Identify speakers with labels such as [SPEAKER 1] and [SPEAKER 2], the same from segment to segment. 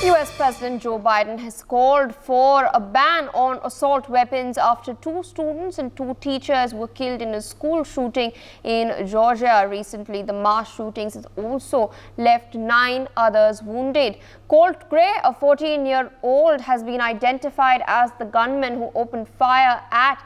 [SPEAKER 1] US President Joe Biden has called for a ban on assault weapons after 2 students and 2 teachers were killed in a school shooting in Georgia recently. The mass shootings has also left 9 others wounded. Colt Gray, a 14-year-old, has been identified as the gunman who opened fire at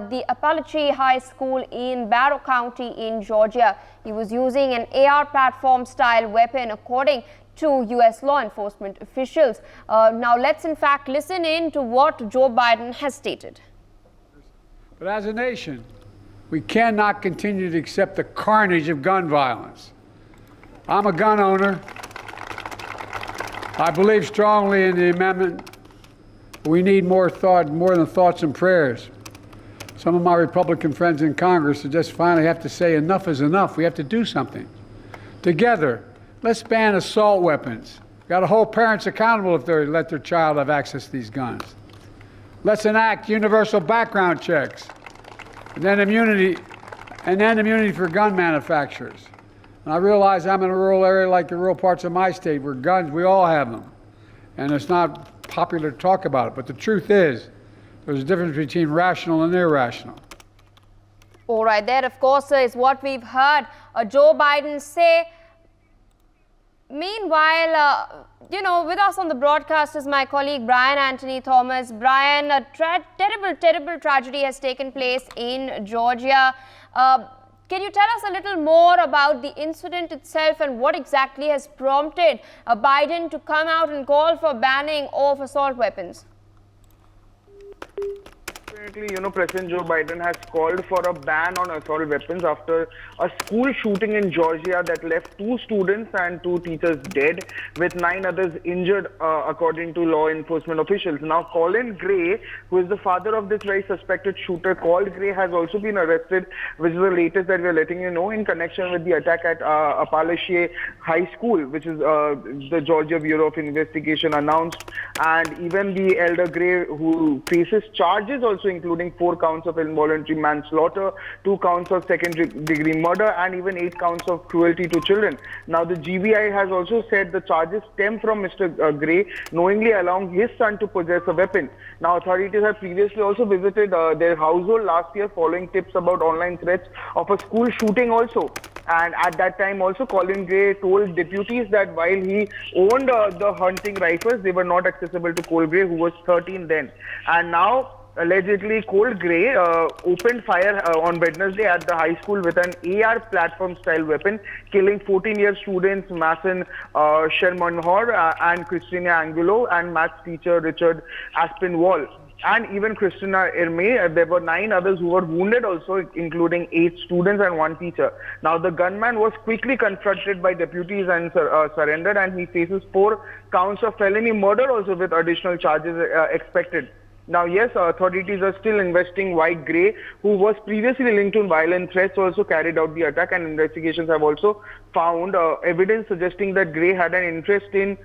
[SPEAKER 1] the Appalachia High School in Barrow County in Georgia. He was using an AR platform-style weapon, according to U.S. law enforcement officials. Now let's in fact listen in to what Joe Biden has stated.
[SPEAKER 2] But as a nation, we cannot continue to accept the carnage of gun violence. I'm a gun owner. I believe strongly in the amendment. We need more than thoughts and prayers. Some of my Republican friends in Congress just finally have to say enough is enough. We have to do something. Together, let's ban assault weapons. Got to hold parents accountable if they let their child have access to these guns. Let's enact universal background checks, and then immunity for gun manufacturers. And I realize I'm in a rural area like the rural parts of my state where guns, we all have them. And it's not popular to talk about it, but the truth is, there's a difference between rational and irrational.
[SPEAKER 1] All right, that of course is what we've heard Joe Biden say. Meanwhile, with us on the broadcast is my colleague Brian Anthony Thomas. Brian, a terrible tragedy has taken place in Georgia. Can you tell us a little more about the incident itself and what exactly has prompted Biden to come out and call for banning of assault weapons?
[SPEAKER 3] President Joe Biden has called for a ban on assault weapons after a school shooting in Georgia that left 2 students and 2 teachers dead, with 9 others injured, according to law enforcement officials. Now, Colt Gray, who is the father of this very suspected shooter, Colt Gray, has also been arrested, which is the latest that we are letting you know, in connection with the attack at Appalachia High School, which is the Georgia Bureau of Investigation announced. And even the elder Gray, who faces charges also including 4 counts of involuntary manslaughter, 2 counts of second-degree murder, and even 8 counts of cruelty to children. Now, the GBI has also said the charges stem from Mr. Gray knowingly allowing his son to possess a weapon. Now, authorities have previously also visited their household last year following tips about online threats of a school shooting also. And at that time also, Colt Gray told deputies that while he owned the hunting rifles, they were not accessible to Colt Gray, who was 13 then. And now, allegedly, Colt Gray opened fire on Wednesday at the high school with an AR platform-style weapon, killing 14-year students Mason Shermanhor and Christina Angulo and maths teacher Richard Aspinwall. And even Christina Ermey. There were 9 others who were wounded also, including 8 students and 1 teacher. Now, the gunman was quickly confronted by deputies and surrendered, and he faces 4 counts of felony murder also, with additional charges expected. Now, yes, authorities are still investigating why Gray, who was previously linked to violent threats, also carried out the attack, and investigations have also found evidence suggesting that Gray had an interest in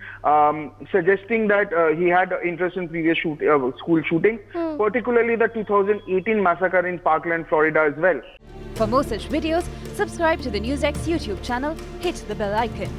[SPEAKER 3] previous school shooting, particularly the 2018 massacre in Parkland, Florida as well.
[SPEAKER 4] For more such videos, subscribe to the NewsX YouTube channel, hit the bell icon.